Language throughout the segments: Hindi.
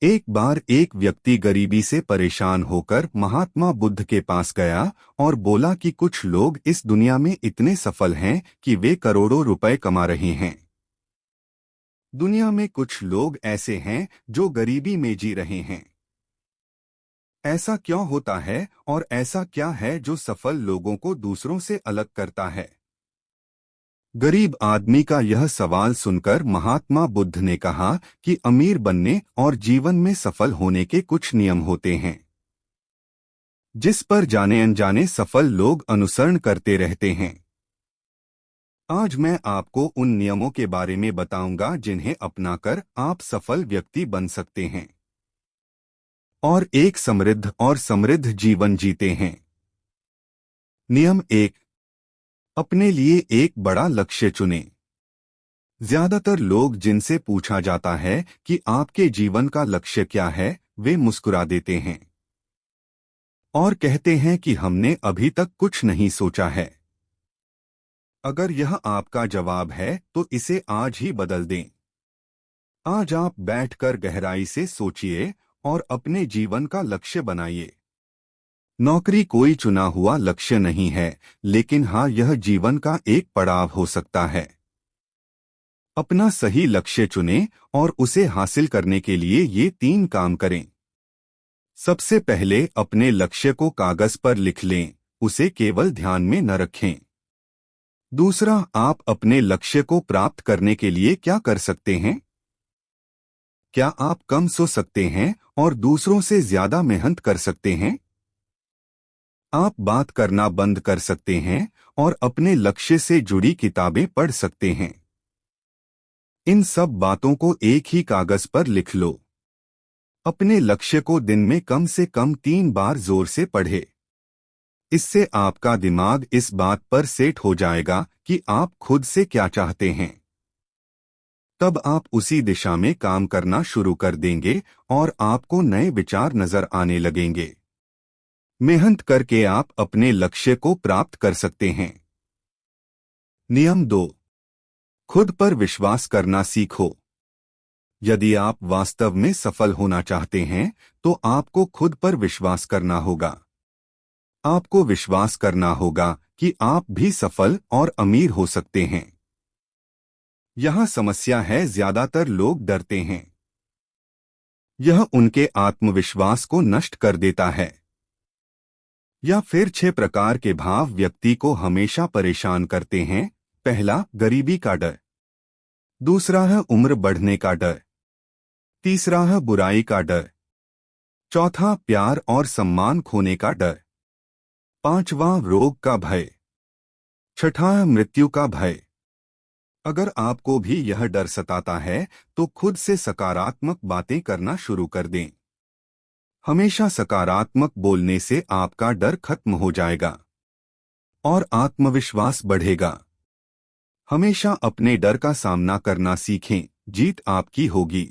एक बार एक व्यक्ति गरीबी से परेशान होकर महात्मा बुद्ध के पास गया और बोला कि कुछ लोग इस दुनिया में इतने सफल हैं कि वे करोड़ों रुपए कमा रहे हैं। दुनिया में कुछ लोग ऐसे हैं जो गरीबी में जी रहे हैं। ऐसा क्यों होता है और ऐसा क्या है जो सफल लोगों को दूसरों से अलग करता है? गरीब आदमी का यह सवाल सुनकर महात्मा बुद्ध ने कहा कि अमीर बनने और जीवन में सफल होने के कुछ नियम होते हैं, जिस पर जाने अनजाने सफल लोग अनुसरण करते रहते हैं। आज मैं आपको उन नियमों के बारे में बताऊंगा जिन्हें अपनाकर आप सफल व्यक्ति बन सकते हैं और एक समृद्ध और समृद्ध जीवन जीते हैं। नियम 1, अपने लिए एक बड़ा लक्ष्य चुनें। ज्यादातर लोग जिनसे पूछा जाता है कि आपके जीवन का लक्ष्य क्या है, वे मुस्कुरा देते हैं और कहते हैं कि हमने अभी तक कुछ नहीं सोचा है। अगर यह आपका जवाब है तो इसे आज ही बदल दें। आज आप बैठकर गहराई से सोचिए और अपने जीवन का लक्ष्य बनाइए। नौकरी कोई चुना हुआ लक्ष्य नहीं है, लेकिन हाँ, यह जीवन का एक पड़ाव हो सकता है। अपना सही लक्ष्य चुनें और उसे हासिल करने के लिए ये 3 काम करें। सबसे पहले अपने लक्ष्य को कागज पर लिख लें, उसे केवल ध्यान में न रखें। दूसरा, आप अपने लक्ष्य को प्राप्त करने के लिए क्या कर सकते हैं? क्या आप कम सो सकते हैं और दूसरों से ज्यादा मेहनत कर सकते हैं? आप बात करना बंद कर सकते हैं और अपने लक्ष्य से जुड़ी किताबें पढ़ सकते हैं। इन सब बातों को एक ही कागज पर लिख लो। अपने लक्ष्य को दिन में कम से कम 3 बार जोर से पढ़े। इससे आपका दिमाग इस बात पर सेट हो जाएगा कि आप खुद से क्या चाहते हैं। तब आप उसी दिशा में काम करना शुरू कर देंगे और आपको नए विचार नजर आने लगेंगे। मेहनत करके आप अपने लक्ष्य को प्राप्त कर सकते हैं। नियम 2, खुद पर विश्वास करना सीखो। यदि आप वास्तव में सफल होना चाहते हैं तो आपको खुद पर विश्वास करना होगा। आपको विश्वास करना होगा कि आप भी सफल और अमीर हो सकते हैं। यह समस्या है, ज्यादातर लोग डरते हैं। यह उनके आत्मविश्वास को नष्ट कर देता है। या फिर 6 प्रकार के भाव व्यक्ति को हमेशा परेशान करते हैं। पहला, गरीबी का डर। दूसरा है उम्र बढ़ने का डर। तीसरा है बुराई का डर। चौथा, प्यार और सम्मान खोने का डर। पांचवा, रोग का भय। छठा है मृत्यु का भय। अगर आपको भी यह डर सताता है तो खुद से सकारात्मक बातें करना शुरू कर दें। हमेशा सकारात्मक बोलने से आपका डर खत्म हो जाएगा और आत्मविश्वास बढ़ेगा। हमेशा अपने डर का सामना करना सीखें, जीत आपकी होगी।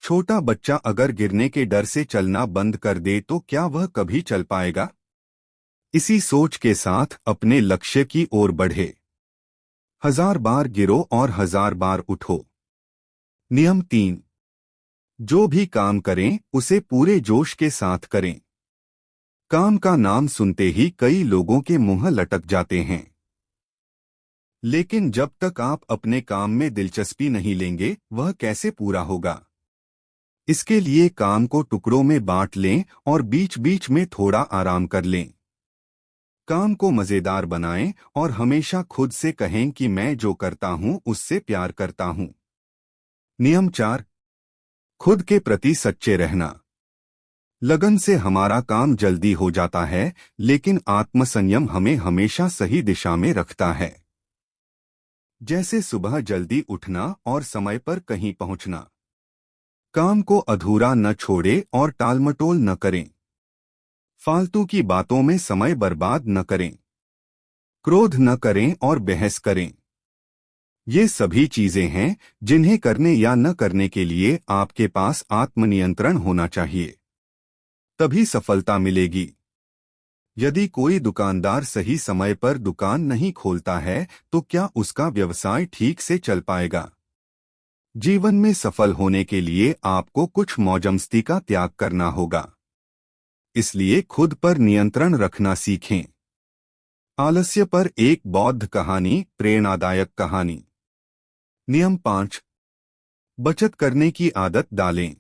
छोटा बच्चा अगर गिरने के डर से चलना बंद कर दे तो क्या वह कभी चल पाएगा? इसी सोच के साथ अपने लक्ष्य की ओर बढ़े। 1000 बार गिरो और 1000 बार उठो। नियम 3, जो भी काम करें उसे पूरे जोश के साथ करें। काम का नाम सुनते ही कई लोगों के मुंह लटक जाते हैं, लेकिन जब तक आप अपने काम में दिलचस्पी नहीं लेंगे वह कैसे पूरा होगा? इसके लिए काम को टुकड़ों में बांट लें और बीच बीच में थोड़ा आराम कर लें। काम को मजेदार बनाएं और हमेशा खुद से कहें कि मैं जो करता हूं उससे प्यार करता हूं। नियम 4, खुद के प्रति सच्चे रहना। लगन से हमारा काम जल्दी हो जाता है, लेकिन आत्मसंयम हमें हमेशा सही दिशा में रखता है। जैसे सुबह जल्दी उठना और समय पर कहीं पहुंचना। काम को अधूरा न छोड़े और टालमटोल न करें। फालतू की बातों में समय बर्बाद न करें। क्रोध न करें और बहस करें। ये सभी चीजें हैं जिन्हें करने या न करने के लिए आपके पास आत्मनियंत्रण होना चाहिए, तभी सफलता मिलेगी। यदि कोई दुकानदार सही समय पर दुकान नहीं खोलता है तो क्या उसका व्यवसाय ठीक से चल पाएगा? जीवन में सफल होने के लिए आपको कुछ मौजमस्ती का त्याग करना होगा। इसलिए खुद पर नियंत्रण रखना सीखें। आलस्य पर एक बौद्ध कहानी, प्रेरणादायक कहानी। नियम 5। बचत करने की आदत डालें।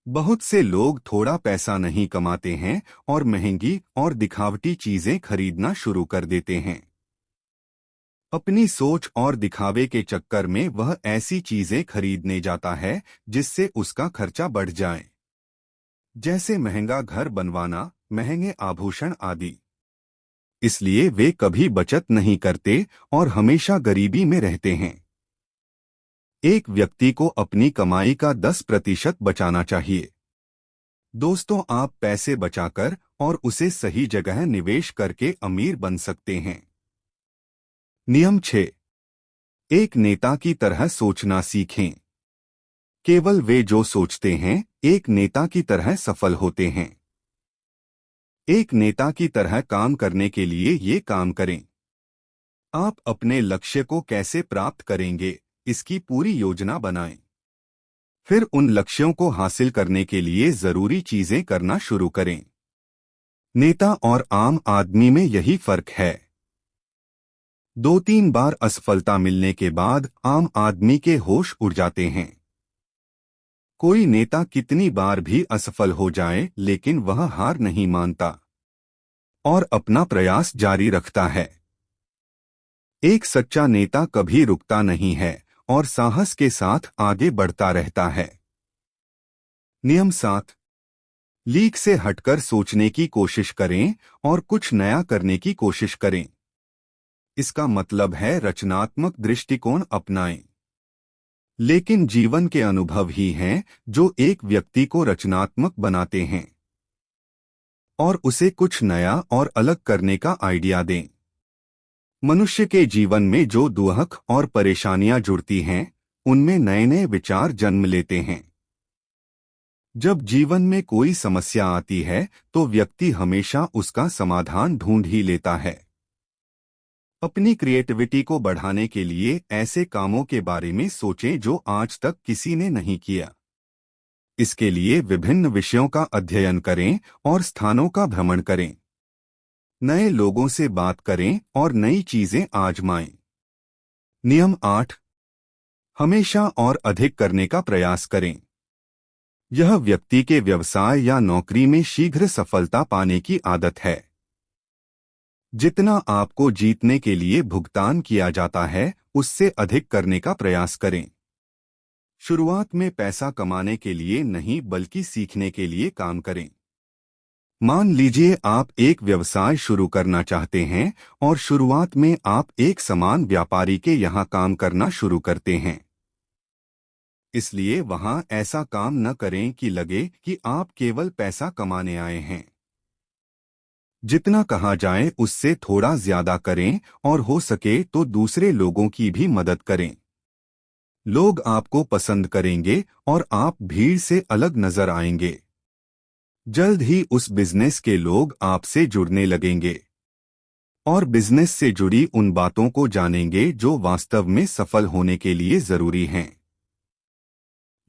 बहुत से लोग थोड़ा पैसा नहीं कमाते हैं और महंगी और दिखावटी चीजें खरीदना शुरू कर देते हैं। अपनी सोच और दिखावे के चक्कर में वह ऐसी चीजें खरीदने जाता है जिससे उसका खर्चा बढ़ जाए, जैसे महंगा घर बनवाना, महंगे आभूषण आदि। इसलिए वे कभी बचत नहीं करते और हमेशा गरीबी में रहते हैं। एक व्यक्ति को अपनी कमाई का 10% बचाना चाहिए। दोस्तों, आप पैसे बचाकर और उसे सही जगह निवेश करके अमीर बन सकते हैं। नियम 6। एक नेता की तरह सोचना सीखें। केवल वे जो सोचते हैं, एक नेता की तरह सफल होते हैं। एक नेता की तरह काम करने के लिए ये काम करें। आप अपने लक्ष्य को कैसे प्राप्त करेंगे, इसकी पूरी योजना बनाएं। फिर उन लक्ष्यों को हासिल करने के लिए जरूरी चीजें करना शुरू करें। नेता और आम आदमी में यही फर्क है। 2-3 बार असफलता मिलने के बाद आम आदमी के होश उड़ जाते हैं। कोई नेता कितनी बार भी असफल हो जाए लेकिन वह हार नहीं मानता और अपना प्रयास जारी रखता है। एक सच्चा नेता कभी रुकता नहीं है और साहस के साथ आगे बढ़ता रहता है। नियम 7। लीक से हटकर सोचने की कोशिश करें और कुछ नया करने की कोशिश करें। इसका मतलब है रचनात्मक दृष्टिकोण अपनाएं। लेकिन जीवन के अनुभव ही हैं जो एक व्यक्ति को रचनात्मक बनाते हैं और उसे कुछ नया और अलग करने का आइडिया दें। मनुष्य के जीवन में जो दुख और परेशानियां जुड़ती हैं, उनमें नए नए विचार जन्म लेते हैं। जब जीवन में कोई समस्या आती है तो व्यक्ति हमेशा उसका समाधान ढूंढ ही लेता है। अपनी क्रिएटिविटी को बढ़ाने के लिए ऐसे कामों के बारे में सोचें जो आज तक किसी ने नहीं किया। इसके लिए विभिन्न विषयों का अध्ययन करें और स्थानों का भ्रमण करें। नए लोगों से बात करें और नई चीजें आजमाएं। नियम 8। हमेशा और अधिक करने का प्रयास करें। यह व्यक्ति के व्यवसाय या नौकरी में शीघ्र सफलता पाने की आदत है। जितना आपको जीतने के लिए भुगतान किया जाता है, उससे अधिक करने का प्रयास करें। शुरुआत में पैसा कमाने के लिए नहीं बल्कि सीखने के लिए काम करें। मान लीजिए आप एक व्यवसाय शुरू करना चाहते हैं और शुरुआत में आप एक सामान व्यापारी के यहाँ काम करना शुरू करते हैं। इसलिए वहां ऐसा काम न करें कि लगे कि आप केवल पैसा कमाने आए हैं। जितना कहा जाए उससे थोड़ा ज्यादा करें और हो सके तो दूसरे लोगों की भी मदद करें। लोग आपको पसंद करेंगे और आप भीड़ से अलग नजर आएंगे। जल्द ही उस बिजनेस के लोग आपसे जुड़ने लगेंगे और बिजनेस से जुड़ी उन बातों को जानेंगे जो वास्तव में सफल होने के लिए जरूरी हैं।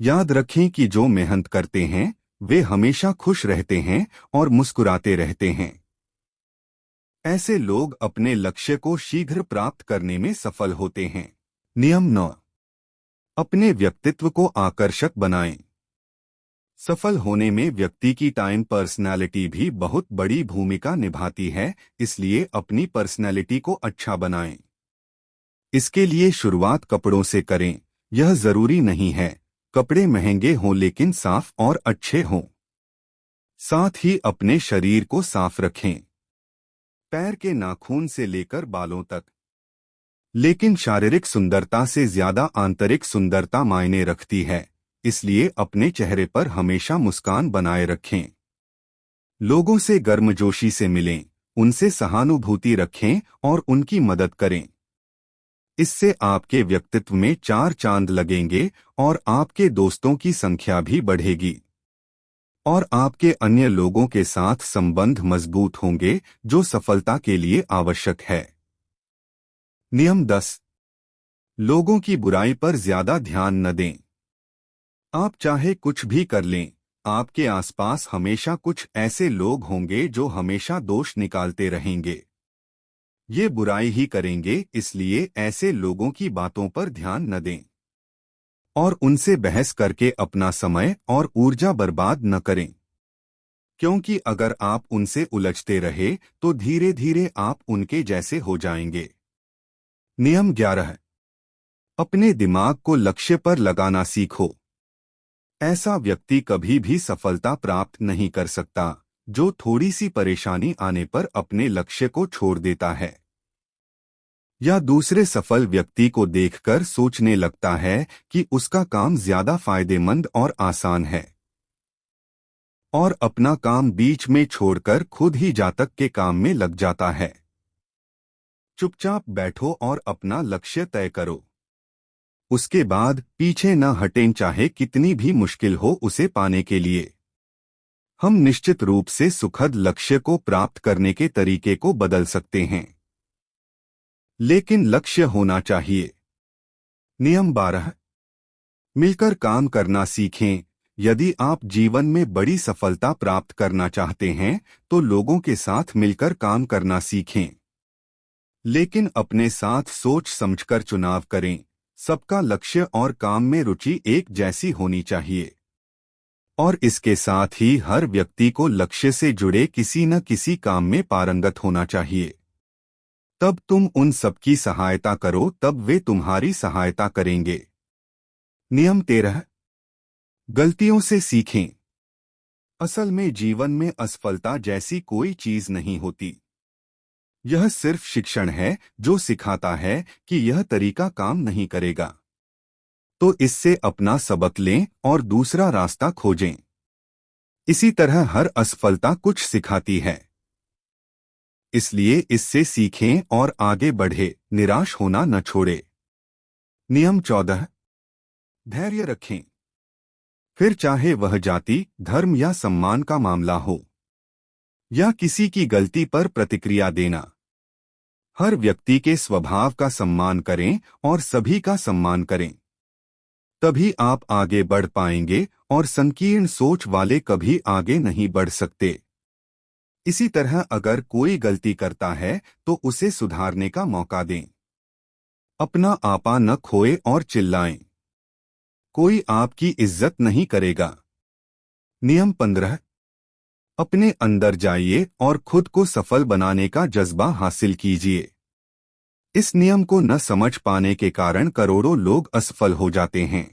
याद रखें कि जो मेहनत करते हैं वे हमेशा खुश रहते हैं और मुस्कुराते रहते हैं। ऐसे लोग अपने लक्ष्य को शीघ्र प्राप्त करने में सफल होते हैं। नियम 9। अपने व्यक्तित्व को आकर्षक बनाएं। सफल होने में व्यक्ति की टाइम पर्सनालिटी भी बहुत बड़ी भूमिका निभाती है, इसलिए अपनी पर्सनालिटी को अच्छा बनाएं। इसके लिए शुरुआत कपड़ों से करें। यह जरूरी नहीं है कपड़े महंगे हों लेकिन साफ और अच्छे हों। साथ ही अपने शरीर को साफ रखें, पैर के नाखून से लेकर बालों तक। लेकिन शारीरिक सुंदरता से ज्यादा आंतरिक सुंदरता मायने रखती है, इसलिए अपने चेहरे पर हमेशा मुस्कान बनाए रखें। लोगों से गर्मजोशी से मिलें, उनसे सहानुभूति रखें और उनकी मदद करें। इससे आपके व्यक्तित्व में 4 चांद लगेंगे और आपके दोस्तों की संख्या भी बढ़ेगी और आपके अन्य लोगों के साथ संबंध मजबूत होंगे जो सफलता के लिए आवश्यक है। नियम 10। लोगों की बुराई पर ज्यादा ध्यान न दें। आप चाहे कुछ भी कर लें, आपके आसपास हमेशा कुछ ऐसे लोग होंगे जो हमेशा दोष निकालते रहेंगे। ये बुराई ही करेंगे, इसलिए ऐसे लोगों की बातों पर ध्यान न दें और उनसे बहस करके अपना समय और ऊर्जा बर्बाद न करें, क्योंकि अगर आप उनसे उलझते रहे तो धीरे धीरे आप उनके जैसे हो जाएंगे। नियम 11। अपने दिमाग को लक्ष्य पर लगाना सीखो। ऐसा व्यक्ति कभी भी सफलता प्राप्त नहीं कर सकता जो थोड़ी सी परेशानी आने पर अपने लक्ष्य को छोड़ देता है या दूसरे सफल व्यक्ति को देखकर सोचने लगता है कि उसका काम ज्यादा फायदेमंद और आसान है और अपना काम बीच में छोड़कर खुद ही जातक के काम में लग जाता है। चुपचाप बैठो और अपना लक्ष्य तय करो। उसके बाद पीछे न हटें, चाहे कितनी भी मुश्किल हो उसे पाने के लिए। हम निश्चित रूप से सुखद लक्ष्य को प्राप्त करने के तरीके को बदल सकते हैं, लेकिन लक्ष्य होना चाहिए। नियम 12। मिलकर काम करना सीखें। यदि आप जीवन में बड़ी सफलता प्राप्त करना चाहते हैं तो लोगों के साथ मिलकर काम करना सीखें, लेकिन अपने साथ सोच समझकर चुनाव करें। सबका लक्ष्य और काम में रुचि एक जैसी होनी चाहिए और इसके साथ ही हर व्यक्ति को लक्ष्य से जुड़े किसी न किसी काम में पारंगत होना चाहिए। तब तुम उन सबकी सहायता करो, तब वे तुम्हारी सहायता करेंगे। नियम 13। गलतियों से सीखें। असल में जीवन में असफलता जैसी कोई चीज नहीं होती। यह सिर्फ शिक्षण है जो सिखाता है कि यह तरीका काम नहीं करेगा, तो इससे अपना सबक लें और दूसरा रास्ता खोजें। इसी तरह हर असफलता कुछ सिखाती है, इसलिए इससे सीखें और आगे बढ़े, निराश होना न छोड़े। नियम 14। धैर्य रखें। फिर चाहे वह जाति, धर्म या सम्मान का मामला हो या किसी की गलती पर प्रतिक्रिया देना, हर व्यक्ति के स्वभाव का सम्मान करें और सभी का सम्मान करें। तभी आप आगे बढ़ पाएंगे और संकीर्ण सोच वाले कभी आगे नहीं बढ़ सकते। इसी तरह अगर कोई गलती करता है तो उसे सुधारने का मौका दें। अपना आपा न खोए और चिल्लाएं। कोई आपकी इज्जत नहीं करेगा। नियम 15। अपने अंदर जाइए और खुद को सफल बनाने का जज्बा हासिल कीजिए। इस नियम को न समझ पाने के कारण करोड़ों लोग असफल हो जाते हैं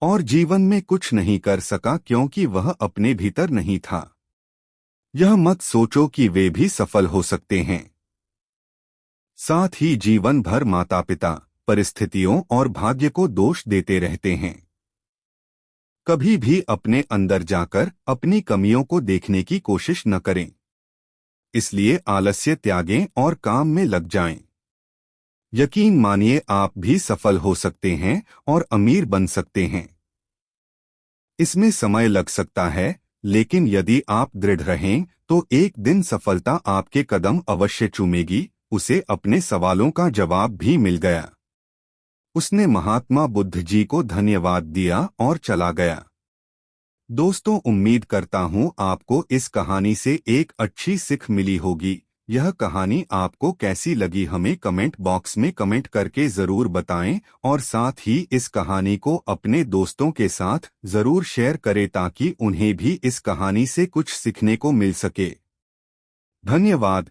और जीवन में कुछ नहीं कर सका क्योंकि वह अपने भीतर नहीं था। यह मत सोचो कि वे भी सफल हो सकते हैं। साथ ही जीवन भर माता पिता, परिस्थितियों और भाग्य को दोष देते रहते हैं। कभी भी अपने अंदर जाकर अपनी कमियों को देखने की कोशिश न करें। इसलिए आलस्य त्यागें और काम में लग जाएं। यकीन मानिए आप भी सफल हो सकते हैं और अमीर बन सकते हैं। इसमें समय लग सकता है, लेकिन यदि आप दृढ़ रहें तो एक दिन सफलता आपके कदम अवश्य चूमेगी। उसे अपने सवालों का जवाब भी मिल गया। उसने महात्मा बुद्ध जी को धन्यवाद दिया और चला गया। दोस्तों, उम्मीद करता हूं आपको इस कहानी से एक अच्छी सीख मिली होगी। यह कहानी आपको कैसी लगी हमें कमेंट बॉक्स में कमेंट करके ज़रूर बताएं और साथ ही इस कहानी को अपने दोस्तों के साथ ज़रूर शेयर करें ताकि उन्हें भी इस कहानी से कुछ सीखने को मिल सके। धन्यवाद।